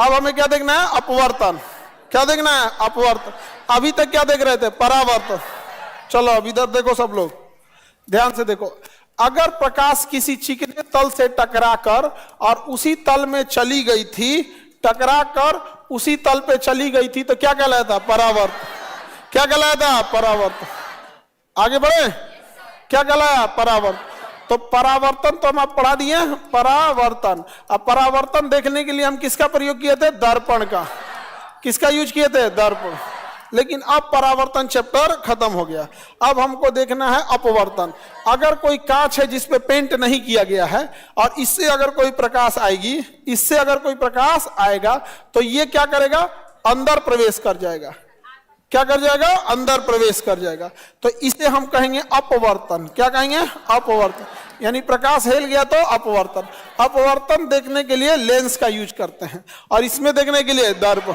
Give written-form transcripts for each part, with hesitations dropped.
अब हमें क्या देखना है? अपवर्तन। क्या देखना है? अपवर्तन। अभी तक क्या देख रहे थे? परावर्तन। चलो अब इधर देखो सब लोग, ध्यान से देखो। अगर प्रकाश किसी चिकने तल से टकराकर और उसी तल में चली गई थी, टकराकर उसी तल पे चली गई थी, तो क्या कहलाता? परावर्तन। क्या कहलाता? परावर्तन। आगे बढ़े, क्या कहलाया? परावर्तन। तो परावर्तन तो हम आप पढ़ा दिए, परावर्तन। अब परावर्तन देखने के लिए हम किसका प्रयोग किए थे? दर्पण का। किसका यूज किए थे? दर्पण। लेकिन अब परावर्तन चैप्टर खत्म हो गया। अब हमको देखना है अपवर्तन। अगर कोई कांच है जिसपे पेंट नहीं किया गया है और इससे अगर कोई प्रकाश आएगी, इससे अगर कोई प्रकाश आएगा, तो ये क्या करेगा? अंदर प्रवेश कर जाएगा। क्या कर जाएगा? अंदर प्रवेश कर जाएगा। तो इसे हम कहेंगे अपवर्तन। क्या कहेंगे? अपवर्तन। यानी प्रकाश हिल गया तो अपवर्तन। अपवर्तन देखने के लिए लेंस का यूज करते हैं और इसमें देखने के लिए दर्पण।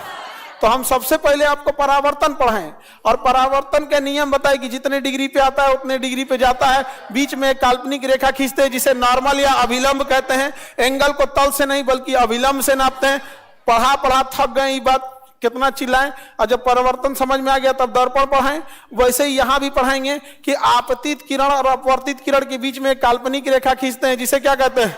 तो हम सबसे पहले आपको परावर्तन पढ़ाएं और परावर्तन के नियम बताए कि जितने डिग्री पे आता है उतने डिग्री पे जाता है। बीच में एक काल्पनिक रेखा खींचते हैं जिसे नॉर्मल या अभिलंब कहते हैं। एंगल को तल से नहीं बल्कि अभिलंब से नापते हैं। पढ़ा थक गए, ये बात कितना चिल्लाएं। और जब परावर्तन समझ में आ गया तब दर्पण पढ़ाएं। वैसे ही यहां भी पढ़ाएंगे कि आपतित किरण और अपवर्तित किरण के बीच में एक काल्पनिक रेखा खींचते हैं जिसे क्या कहते हैं?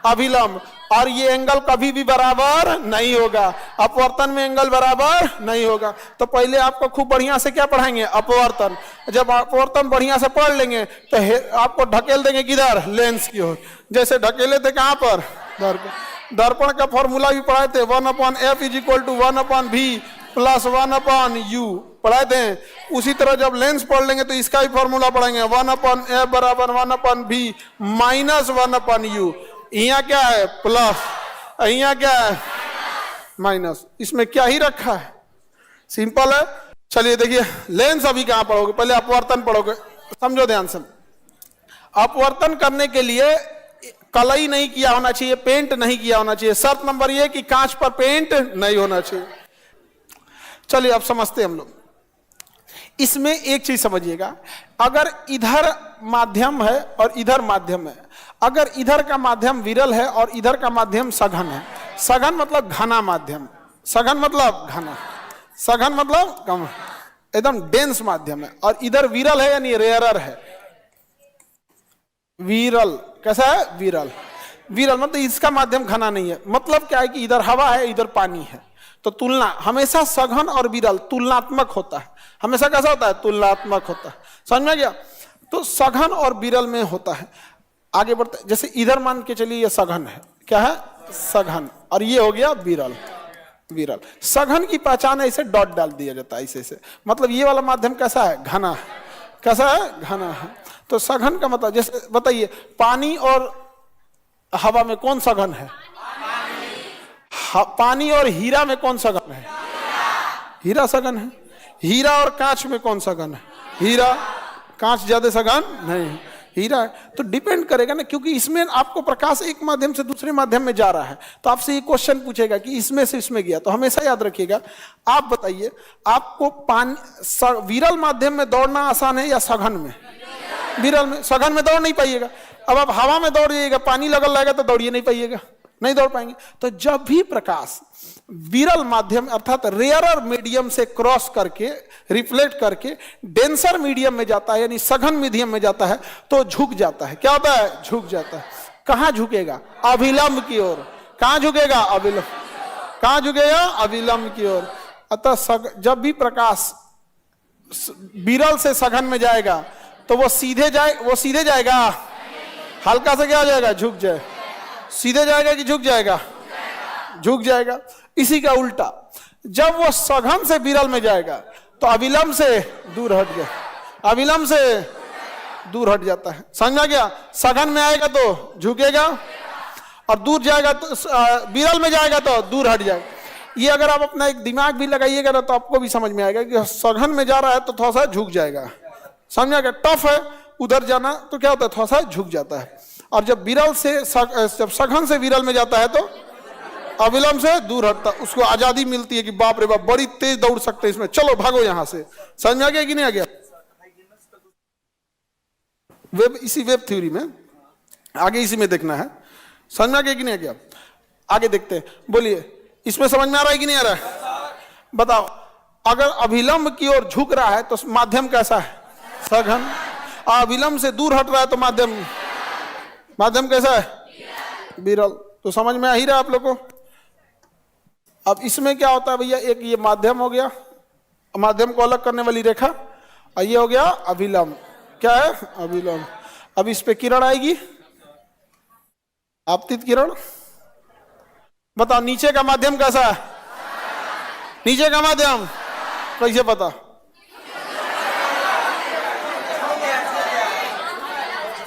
अभिलंब। और ये एंगल कभी भी बराबर नहीं होगा। अपवर्तन में एंगल बराबर नहीं होगा। तो पहले आपको खूब बढ़िया से क्या पढ़ाएंगे? अपवर्तन। जब अपवर्तन बढ़िया से पढ़ लेंगे तो आपको ढकेल देंगे किधर? लेंस की ओर। जैसे ढकेले थे कहां पर? दर्पण। दर्पण का फॉर्मूला भी पढ़ाए थे, 1/f = 1/v + 1/u पढ़ाए थे। उसी तरह जब लेंस पढ़ लेंगे तो इसका भी फॉर्मूला पढ़ेंगे, 1/f = 1/v - 1/u। यहाँ क्या है? प्लस, यहाँ क्या है? माइनस। इसमें क्या ही रखा है? सिंपल है। चलिए देखिए, लेंस अभी कहां पढ़ोगे? पहले अपवर्तन पढ़ोगे। समझो ध्यान से। अपवर्तन करने के लिए कलई नहीं किया होना चाहिए, पेंट नहीं किया होना चाहिए। शर्त नंबर ये कि कांच पर पेंट नहीं होना चाहिए। चलिए अब समझते हैं हम लोग। इसमें एक चीज समझिएगा, अगर इधर माध्यम है और इधर माध्यम है, अगर इधर का माध्यम विरल है और इधर का माध्यम सघन है, सघन मतलब घना माध्यम, सघन मतलब घना, सघन मतलब कम, एकदम डेंस माध्यम है, और इधर विरल है यानी रेयरर है। विरल कैसा है? विरल। विरल मतलब इसका माध्यम घना नहीं है। मतलब क्या है कि इधर हवा है, इधर पानी है। तो तुलना हमेशा सघन और विरल तुलनात्मक होता है। हमेशा कैसा होता है? तुलनात्मक होता है। समझ में गया? तो सघन और विरल में होता है। आगे बढ़ते, जैसे इधर मान के चलिए ये सघन है। क्या है? सघन। और ये हो गया विरल। विरल। सघन की पहचान ऐसे डॉट डाल दिया जाता है, ऐसे मतलब ये वाला माध्यम कैसा है? घना है। कैसा है? घना है। तो सघन का मतलब, जैसे बताइए, पानी और हवा में कौन सघन है? पानी और हीरा में कौन सघन है? हीरा सघन है। हीरा और कांच में कौन सघन है? हीरा। कांच ज्यादा सघन नहीं है, हीरा है। तो डिपेंड करेगा ना, क्योंकि इसमें आपको प्रकाश एक माध्यम से दूसरे माध्यम में जा रहा है। तो आपसे ये क्वेश्चन पूछेगा कि इसमें से इसमें गया, तो हमेशा याद रखिएगा। आप बताइए, आपको पानी विरल माध्यम में दौड़ना आसान है या सघन में? विरल में। सघन में दौड़ नहीं पाइएगा। अब आप हवा में दौड़ जाइएगा, पानी लगल रहेगा तो दौड़िए नहीं पाइएगा, नहीं दौड़ पाएंगे। तो जब भी प्रकाश विरल माध्यम अर्थात रेयरर मीडियम से क्रॉस करके, रिफ्लेक्ट करके डेंसर मीडियम में जाता है यानी सघन मीडियम में जाता है, तो झुक जाता है। क्या होता है? झुक जाता है। कहां झुकेगा? अभिलंब की ओर। कहां झुकेगा? अभिलंब। कहां झुकेगा? अभिलंब की ओर। अतः जब भी प्रकाश विरल से सघन में जाएगा तो वो सीधे जाएगा, हल्का से क्या हो जाएगा? झुक जाए। सीधे जाएगा कि झुक जाएगा? झुक जाएगा। इसी का उल्टा, जब वो सघन से विरल में जाएगा तो अविलंब से दूर हट गया, अविलंब से दूर हट जाता है। समझा गया? सघन में आएगा तो झुकेगा और दूर जाएगा तो विरल में जाएगा तो दूर हट जाएगा। ये अगर आप अपना एक दिमाग भी लगाइएगा ना तो आपको भी समझ में आएगा कि सघन में जा रहा है तो थोड़ा सा झुक जाएगा। समझा गया? टफ है उधर जाना तो क्या होता है? थोड़ा सा झुक जाता है। और जब विरल से जब सघन से विरल में जाता है तो अविलंब से दूर हटता, उसको आजादी मिलती है कि बाप रे बाप बड़ी तेज दौड़ सकते हैं इसमें, चलो भागो यहां से। समझ में आ गया कि नहीं आ गया? इसी वेब थ्योरी में आगे इसी में देखना है। समझ में आ गया कि नहीं आ गया? आगे देखते हैं। बोलिए, इसमें समझ में आ रहा है कि नहीं आ रहा है? बताओ, अगर अभिलंब की ओर झुक रहा है तो माध्यम कैसा है? सघन। अभिलंब से दूर हट रहा है तो माध्यम कैसा है? विरल। तो समझ में आ ही रहा है आप लोग को। अब इसमें क्या होता है भैया, एक ये माध्यम हो गया, माध्यम को अलग करने वाली रेखा, और ये हो गया अभिलंब। क्या है? अभिलंब। अब इस पे किरण आएगी, आपतित किरण। बताओ नीचे का माध्यम कैसा है? नीचे का माध्यम कैसे पता?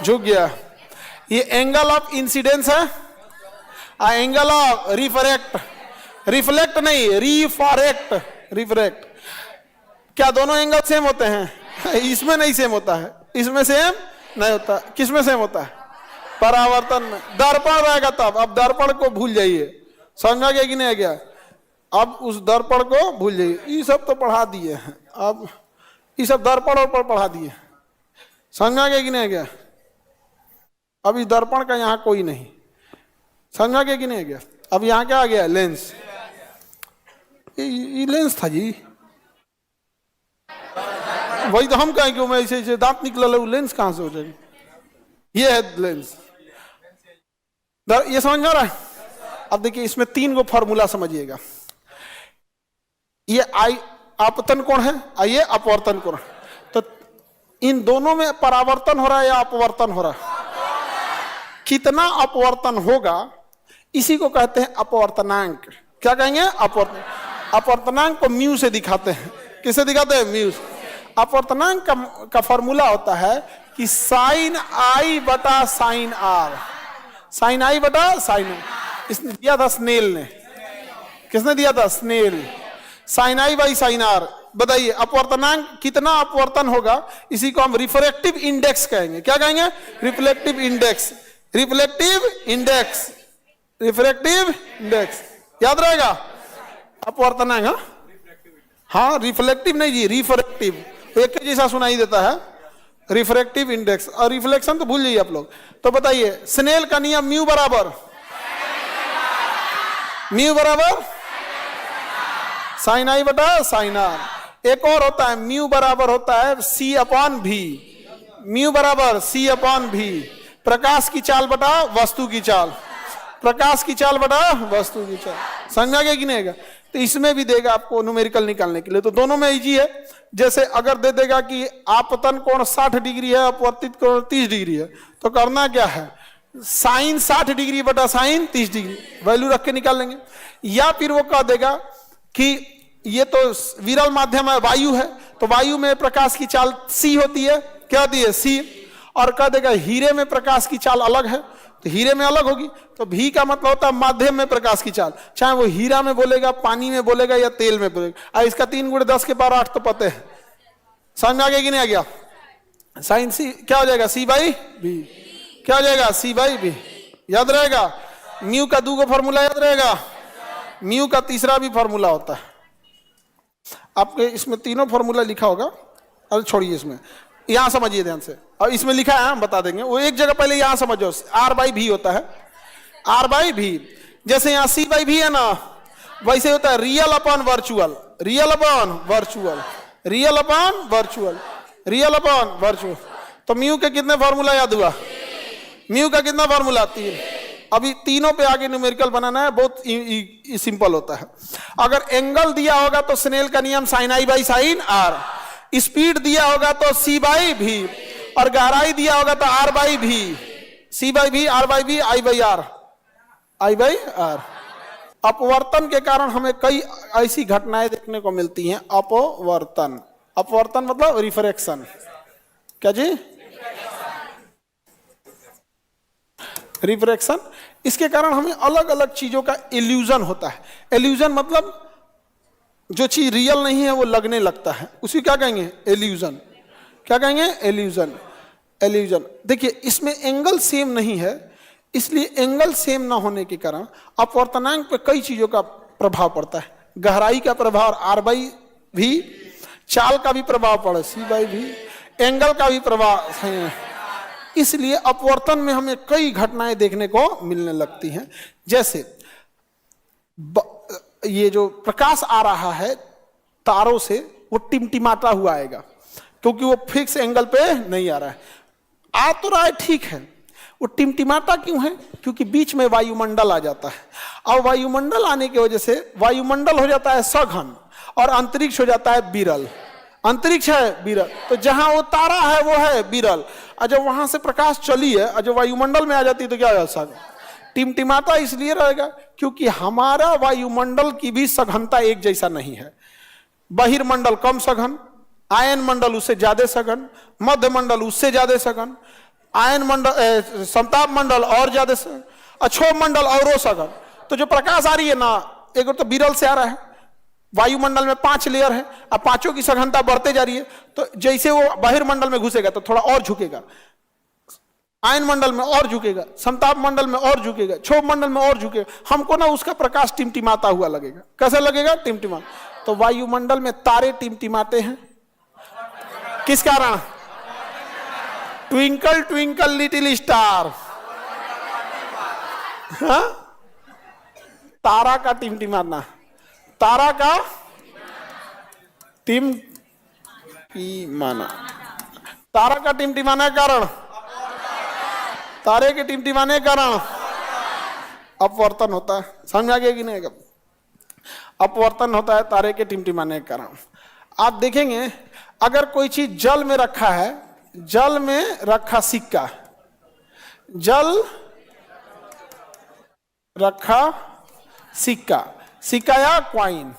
झुक गया। ये एंगल ऑफ इंसिडेंस है, एंगल ऑफ रिफ्लेक्ट नहीं, रिफ्रैक्ट। क्या दोनों एंगल सेम होते हैं? इसमें नहीं सेम होता है, इसमें सेम नहीं होता। किसमें सेम होता है? परावर्तन में। दर्पण रहेगा तब। अब दर्पण को भूल जाइए, समझा गया कि नहीं गया? अब उस दर्पण को भूल जाइए। ये सब तो पढ़ा दिए हैं, अब ये सब दर्पण और पढ़ा दिए, समझा गया कि नहीं गया? अब इस दर्पण का यहाँ कोई नहीं, समझा गया कि नहीं गया? अब यहाँ क्या आ गया? लेंस। ये लेंस था जी, वही तो हम कहें क्यों मैं ऐसे दांत निकला, लेंस कहां से हो जाएगी? ये है लेंस। ये समझ में आ रहा है? अब देखिए इसमें 3 गो फॉर्मूला समझिएगा। ये आपतन कोण है, ये अपवर्तन कोण। तो इन दोनों में परावर्तन हो रहा है या अपवर्तन हो रहा है? कितना अपवर्तन होगा इसी को कहते हैं अपवर्तनांक। क्या कहेंगे? अपवर्तनांक को म्यू से दिखाते हैं। किसे दिखाते हैं? म्यू। अपवर्तनांक का फॉर्मूला होता है कि साइन आई बटा साइन आर। साइन आई बटा साइन आर, इसने दिया था स्नेल ने। किसने दिया था? Snell. Sine i by sine r. बताइए अपवर्तनांक कितना अपवर्तन होगा, इसी को हम रिफ्रैक्टिव इंडेक्स कहेंगे। क्या कहेंगे? Reflective index. रिफ्रैक्टिव इंडेक्स याद रहेगा? अपवर्तनांक। हाँ रिफ्लेक्टिव नहीं जी, रिफ्रैक्टिव एक जैसा सुनाई देता है। रिफ्रैक्टिव इंडेक्स और रिफ्लेक्शन तो भूल जाइए आप लोग। तो बताइए स्नेल का नियम म्यू बराबर साइन आई बटा साइन आर। एक और होता है म्यू बराबर होता है सी अपॉन भी। म्यू बराबर सी अपॉन भी। प्रकाश की चाल बटा वस्तु की चाल। प्रकाश की चाल बटा वस्तु की चाल। समझा गया कि नहीं है? तो इसमें भी देगा आपको न्यूमेरिकल निकालने के लिए। तो दोनों में इजी है। जैसे अगर दे देगा कि आपतन कोण 60 डिग्री है, अपवर्तित कोण 30 डिग्री है, तो करना क्या है? साइन 60 डिग्री बटा साइन 30 डिग्री वैल्यू रख के निकाल लेंगे। या फिर वो कह देगा कि ये तो विरल माध्यम है, वायु है, तो वायु में प्रकाश की चाल सी होती है। क्या होती है? सी। और कह देगा हीरे में प्रकाश की चाल अलग है, तो हीरे में अलग होगी। तो भी का मतलब होता है माध्यम में प्रकाश की चाल, चाहे वो हीरा में बोलेगा, पानी में बोलेगा या तेल में बोलेगा। इसका 3 × 10 के पावर 8 तो पता है। समझ में आ गया कि नहीं आ गया? साइन सी क्या हो जाएगा? सी बाई बी। क्या हो जाएगा? सी बाई बी। याद रहेगा? म्यू का 2 फॉर्मूला याद रहेगा। म्यू का तीसरा भी फॉर्मूला होता है। आपके इसमें तीनों फॉर्मूला लिखा होगा। अरे छोड़िए, इसमें यहां समझिए ध्यान से। और इसमें लिखा है, हम बता देंगे। वो एक जगह पहले यहां समझो, आर बाई भी होता है। आर बाई भी, जैसे यहां सी बाई भी है ना, वैसे होता है real upon virtual. Real upon virtual, real upon virtual, real upon virtual. तो म्यू के कितने फॉर्मूला याद हुआ? म्यू का कितना फॉर्मूला? 3। अभी तीनों पे आगे न्यूमेरिकल बनाना है, बहुत सिंपल होता है। अगर एंगल दिया होगा तो स्नेल का नियम sine i by sine r. Speed दिया होगा तो सी बाई भी, और गहराई दिया होगा तो R by B. C by B, R by B, I by R, I by R. अपवर्तन के कारण हमें कई ऐसी घटनाएं देखने को मिलती हैं। अपवर्तन, अपवर्तन मतलब रिफ्रैक्शन। क्या जी? रिफ्रैक्शन। इसके कारण हमें अलग अलग चीजों का इल्यूजन होता है। इल्यूजन मतलब जो चीज रियल नहीं है वो लगने लगता है, उसी क्या कहेंगे? इल्यूजन। क्या कहेंगे? इल्यूजन। इल्यूजन। देखिए इसमें एंगल सेम नहीं है, इसलिए एंगल सेम ना होने के कारण अपवर्तनांक पे कई चीजों का प्रभाव पड़ता है। गहराई का प्रभाव आर बाई भी, चाल का भी प्रभाव पड़े सी बाई भी, एंगल का भी प्रभाव है। इसलिए अपवर्तन में हमें कई घटनाएं देखने को मिलने लगती हैं। जैसे ये जो प्रकाश आ रहा है तारों से वो टिमटिमाता हुआ आएगा, क्योंकि वो फिक्स एंगल पे नहीं आ रहा है। आ तो रहा है ठीक है, वो टिमटिमाता क्यों है? क्योंकि बीच में वायुमंडल आ जाता है, और वायुमंडल आने की वजह से वायुमंडल हो जाता है सघन और अंतरिक्ष हो जाता है विरल। अंतरिक्ष है विरल, तो जहां वो तारा है वो है विरल, और जब वहां से प्रकाश चली है और जब वायुमंडल में आ जाती है तो क्या हो जाता है? टिमटिमाता इसलिए रहेगा क्योंकि हमारा वायुमंडल की भी सघनता एक जैसा नहीं है। बहिर्मंडल कम सघन, आयन मंडल उससे ज्यादा सघन, मध्य मंडल उससे ज्यादा सघन, आयन मंडल समताप मंडल और ज्यादा सघन, अक्षोभ मंडल और सघन। तो जो प्रकाश आ रही है ना, एक तो विरल से आ रहा है, वायुमंडल में 5 लेयर है, अब पांचों की सघनता बढ़ते जा रही है, तो जैसे वो बहिर्मंडल में घुसेगा तो थोड़ा और झुकेगा, आयन मंडल में और झुकेगा, समताप मंडल में और झुकेगा, क्षोभ मंडल में और झुकेगा, हमको ना उसका प्रकाश टिमटिमाता हुआ लगेगा। कैसा लगेगा? टिमटिमा। तो वायुमंडल में तारे टिमटिमाते हैं, किस कारण? ट्विंकल ट्विंकल लिटिल स्टार, हाँ? तारा का टिमटिमाना, तारा का टिमटिमाना, तारा का टिमटिमाने के कारण, तारे के टिमटिमाने के कारण अपवर्तन होता है। समझ आ गया कि नहीं? अपवर्तन होता है तारे के टिमटिमाने के कारण। आप देखेंगे अगर कोई चीज जल में रखा है, जल में रखा सिक्का, जल रखा सिक्का, सिक्का या क्वाइन,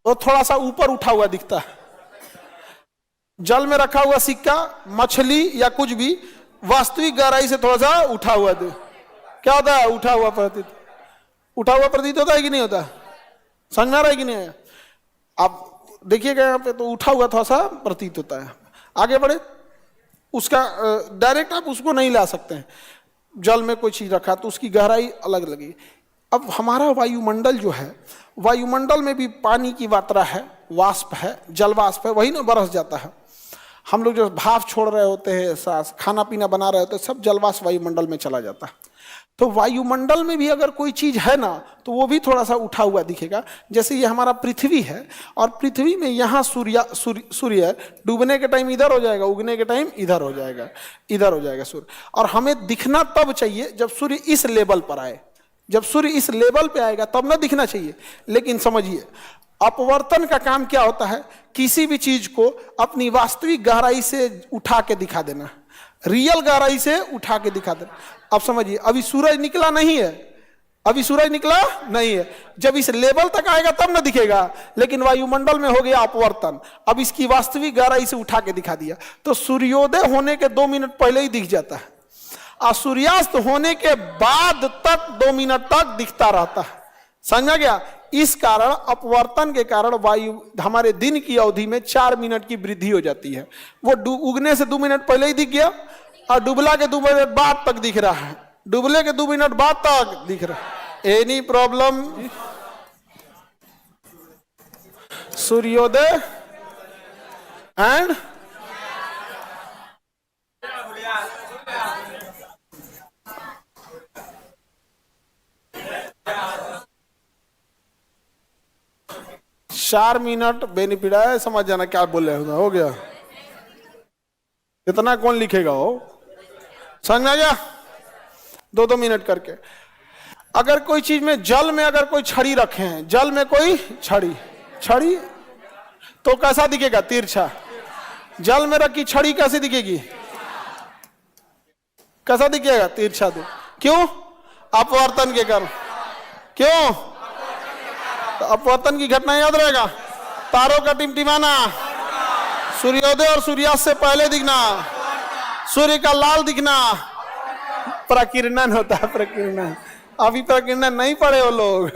वो थोड़ा सा ऊपर उठा हुआ दिखता है। जल में रखा हुआ सिक्का, मछली या कुछ भी वास्तविक गहराई से थोड़ा सा उठा हुआ दे, क्या होता है? उठा हुआ प्रतीत, उठा हुआ प्रतीत होता है कि नहीं होता? समझ में आ रहा है कि नहीं? आप देखिएगा यहाँ पे तो उठा हुआ थोड़ा सा प्रतीत होता है। आगे बढ़े, उसका डायरेक्ट आप उसको नहीं ला सकते हैं। जल में कोई चीज रखा तो उसकी गहराई अलग लगी। अब हमारा वायुमंडल जो है, वायुमंडल में भी पानी की मात्रा है, वाष्प है, जल वाष्प है, वही ना बरस जाता है। हम लोग जो भाप छोड़ रहे होते हैं, सांस खाना पीना बना रहे होते हैं, सब जलवाष्प वायुमंडल में चला जाता है। तो वायुमंडल में भी अगर कोई चीज है ना तो वो भी थोड़ा सा उठा हुआ दिखेगा। जैसे ये हमारा पृथ्वी है, और पृथ्वी में यहाँ सूर्य डूबने के टाइम इधर हो जाएगा, उगने के टाइम इधर हो जाएगा, इधर हो जाएगा सूर्य। और हमें दिखना तब चाहिए जब सूर्य इस लेवल पर आए, जब सूर्य इस लेवल पे आएगा तब ना दिखना चाहिए। लेकिन समझिए अपवर्तन का काम क्या होता है? किसी भी चीज को अपनी वास्तविक गहराई से उठा के दिखा देना, रियल गहराई से उठा के दिखा देना। अब समझिए अभी सूरज निकला नहीं है, अभी सूरज निकला नहीं है, जब इस लेवल तक आएगा तब ना दिखेगा। लेकिन वायुमंडल में हो गया अपवर्तन, अब इसकी वास्तविक गहराई से उठा के दिखा दिया, तो सूर्योदय होने के 2 मिनट पहले ही दिख जाता है, और सूर्यास्त होने के बाद तक 2 मिनट तक दिखता रहता है। समझा गया? इस कारण अपवर्तन के कारण वायु हमारे दिन की अवधि में 4 मिनट की वृद्धि हो जाती है। वो उगने से 2 मिनट पहले ही दिख गया, और डूबला के 2 मिनट बाद तक दिख रहा है, डूबले के 2 मिनट बाद तक दिख रहा है। Any problem? सूर्योदय एंड चार मिनट बेनिफिट है, समझ जाना क्या बोले हो गया। इतना कौन लिखेगा? हो समझ में आ गया? 2-2 मिनट करके। अगर कोई चीज में, जल में अगर कोई छड़ी रखे हैं, जल में कोई छड़ी तो कैसा दिखेगा? तिरछा। जल में रखी छड़ी कैसी दिखेगी? कैसा दिखेगा? तिरछा। क्यों? अपवर्तन के कारण। क्यों? तो अपवर्तन की घटना याद रहेगा, तारों का टिमटिमाना, सूर्योदय और सूर्यास्त से पहले दिखना, सूर्य का लाल दिखना, प्रकीर्णन होता है, प्रकीर्णन। अभी प्रकीर्णन नहीं पढ़े हो लोग।